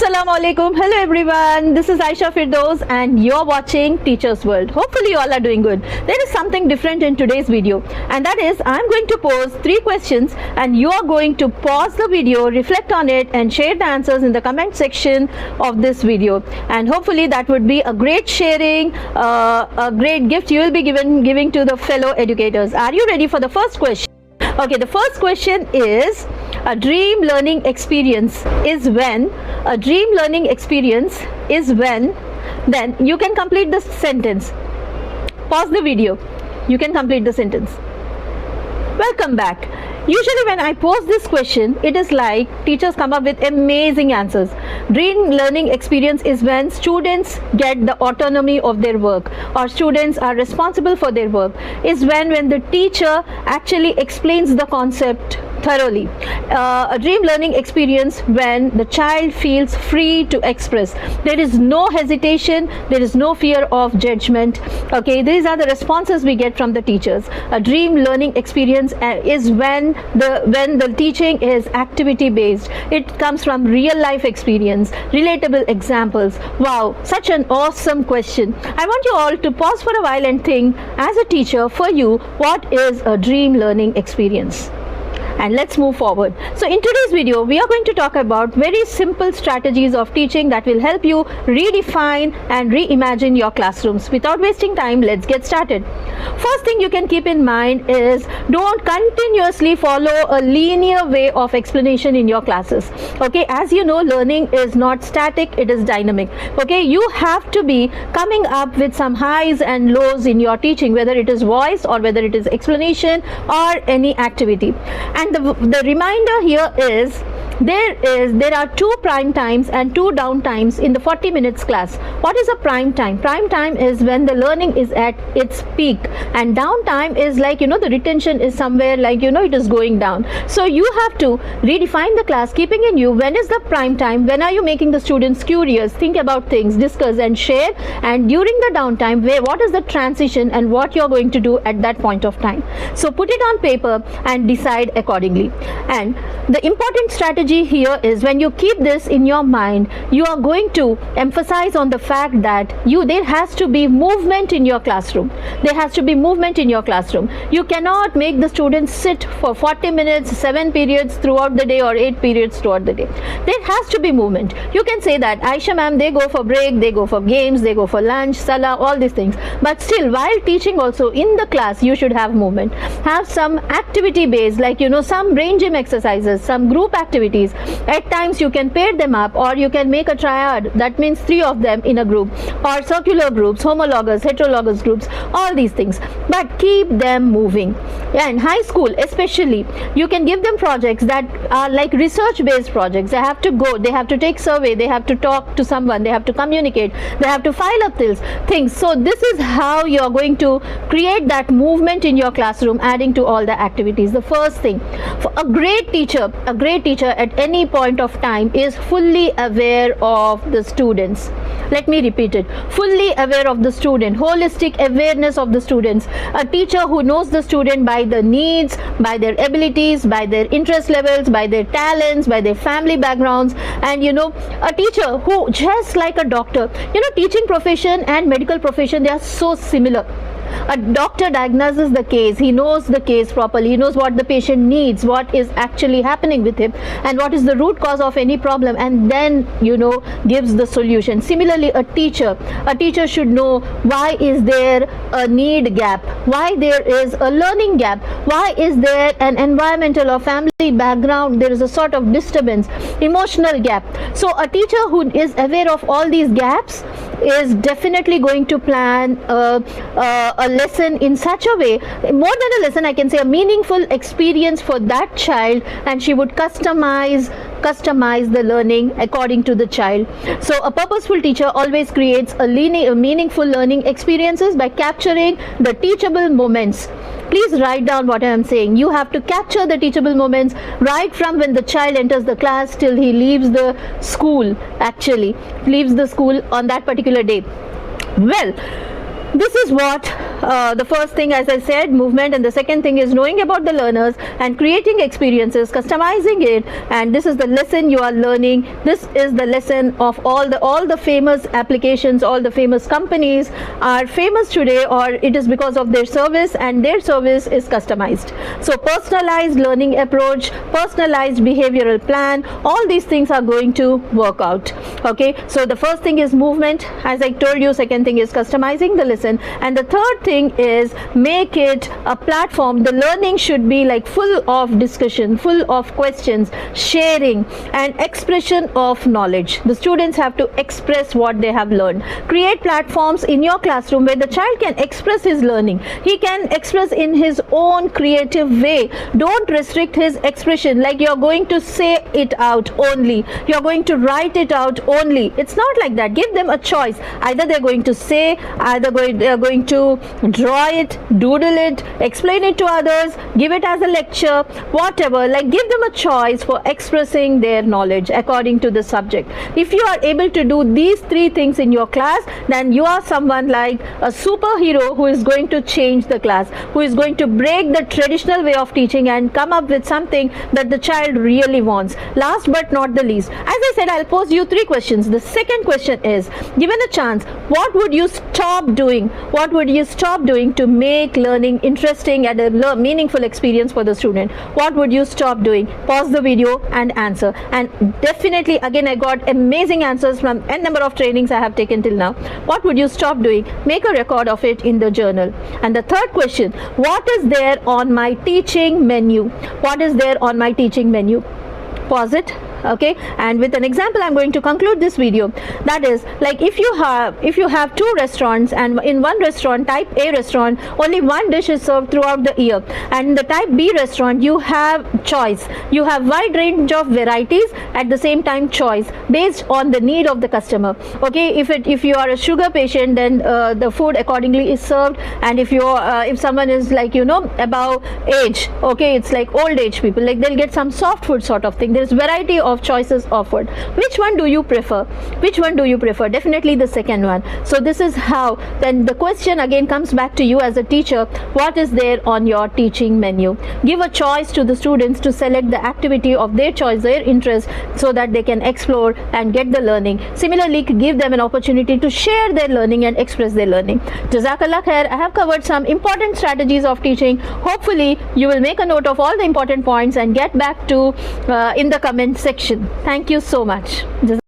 Assalamu alaikum. Hello everyone. This is Aisha Firdaus and you're watching Teacher's World. Hopefully you all are doing good. There is something different in today's video, and that is I'm going to pose 3 questions and you are going to pause the video, reflect on it and share the answers in the comment section of this video. And hopefully that would be a great sharing, a great gift you will be giving to the fellow educators. Are you ready for the first question? Okay, the first question is, a dream learning experience is when, then you can complete the sentence. Pause the video. You can complete the sentence. Welcome back. Usually when I pose this question, it is like teachers come up with amazing answers. Dream learning experience is when students get the autonomy of their work, or students are responsible for their work. Is when the teacher actually explains the concept thoroughly. A dream learning experience when the child feels free to express. There is no hesitation, there is no fear of judgment. Okay, these are the responses we get from the teachers. A dream learning experience is when the teaching is activity based. It comes from real life experience, relatable examples. Wow, such an awesome question. I want you all to pause for a while and think, as a teacher, for you, what is a dream learning experience? And let's move forward. So in today's video, we are going to talk about very simple strategies of teaching that will help you redefine and reimagine your classrooms. Without wasting time, let's get started. First thing you can keep in mind is, don't continuously follow a linear way of explanation in your classes. Okay, as you know, learning is not static, it is dynamic. Okay, you have to be coming up with some highs and lows in your teaching, whether it is voice or whether it is explanation or any activity. And the reminder here is, there are 2 prime times and 2 down times in the 40 minutes class. What is a prime time? Prime time is when the learning is at its peak, and down time is like, the retention is somewhere like, it is going down. So you have to redefine the class, keeping in you when is the prime time, when are you making the students curious, think about things, discuss and share, and during the downtime, what is the transition and what you're going to do at that point of time. So put it on paper and decide accordingly. And the important strategy here is, when you keep this in your mind, you are going to emphasize on the fact that there has to be movement in your classroom. There has to be movement in your classroom. You cannot make the students sit for 40 minutes, 7 periods throughout the day or 8 periods throughout the day. There has to be movement. You can say that, Aisha ma'am, they go for break, they go for games, they go for lunch, salah, all these things. But still, while teaching also in the class, you should have movement. Have some activity based, like, some brain gym exercises, some group activities. At times you can pair them up, or you can make a triad, that means 3 of them in a group, or circular groups, homologous, heterologous groups, all these things, but keep them moving. And high school especially, you can give them projects that are like research based projects. They have to go, they have to take survey, they have to talk to someone, they have to communicate, they have to file up things. So this is how you are going to create that movement in your classroom, adding to all the activities. The first thing, for a great teacher at any point of time is fully aware of the students. Let me repeat it, fully aware of the student, holistic awareness of the students. A teacher who knows the student by the needs, by their abilities, by their interest levels, by their talents, by their family backgrounds. And a teacher who, just like a doctor, teaching profession and medical profession, they are so similar. A doctor diagnoses the case, he knows the case properly, he knows what the patient needs, what is actually happening with him, and what is the root cause of any problem, and then gives the solution. Similarly, a teacher should know, why is there a need gap, why there is a learning gap, why is there an environmental or family background, there is a sort of disturbance, emotional gap. So a teacher who is aware of all these gaps is definitely going to plan a lesson in such a way, more than a lesson, I can say a meaningful experience for that child, and she would customize the learning according to the child. So a purposeful teacher always creates a meaningful learning experiences by capturing the teachable moments. Please write down what I am saying. You have to capture the teachable moments right from when the child enters the class till he leaves the school, on that particular day. Well, this is what the first thing, as I said, movement, and the second thing is knowing about the learners and creating experiences, customizing it, and this is the lesson you are learning. This is the lesson of all the famous applications. All the famous companies are famous today, or it is because of their service, and their service is customized. So personalized learning approach, personalized behavioral plan, all these things are going to work out. Okay, so the first thing is movement, as I told you. Second thing is customizing the lesson, and the third thing is make it a platform. The learning should be like full of discussion, full of questions, sharing, and expression of knowledge. The students have to express what they have learned. Create platforms in your classroom where the child can express his learning. He can express in his own creative way. Don't restrict his expression like you're going to say it out only, you're going to write it out only. It's not like that. Give them a choice. Either they're going to say, either they're going to draw it, doodle it, explain it to others, give it as a lecture, whatever. Like, give them a choice for expressing their knowledge according to the subject. If you are able to do these three things in your class, then you are someone like a superhero who is going to change the class, who is going to break the traditional way of teaching and come up with something that the child really wants. Last but not the least, as I said, I'll pose you three questions. The second question is, given a chance, what would you stop doing? What would you stop doing to make learning interesting and a meaningful experience for the student? What would you stop doing? Pause the video and answer. And definitely, again, I got amazing answers from n number of trainings I have taken till now. What would you stop doing? Make a record of it in the journal. And the third question, what is there on my teaching menu? What is there on my teaching menu? Pause it. Okay, and with an example I'm going to conclude this video. That is, like, if you have two restaurants, and in one restaurant, type A restaurant, only one dish is served throughout the year, and in the type B restaurant you have choice, you have wide range of varieties, at the same time choice based on the need of the customer. Okay, if you are a sugar patient, then the food accordingly is served, and if someone is like, above age, okay, it's like old age people, like they'll get some soft food sort of thing. There's variety of choices offered. Which one do you prefer? Which one do you prefer? Definitely the second one. So this is how, then the question again comes back to you as a teacher. What is there on your teaching menu? Give a choice to the students to select the activity of their choice, their interest, so that they can explore and get the learning. Similarly, give them an opportunity to share their learning and express their learning. Jazakallah khair. I have covered some important strategies of teaching. Hopefully you will make a note of all the important points and get back to in the comment section. Thank you so much.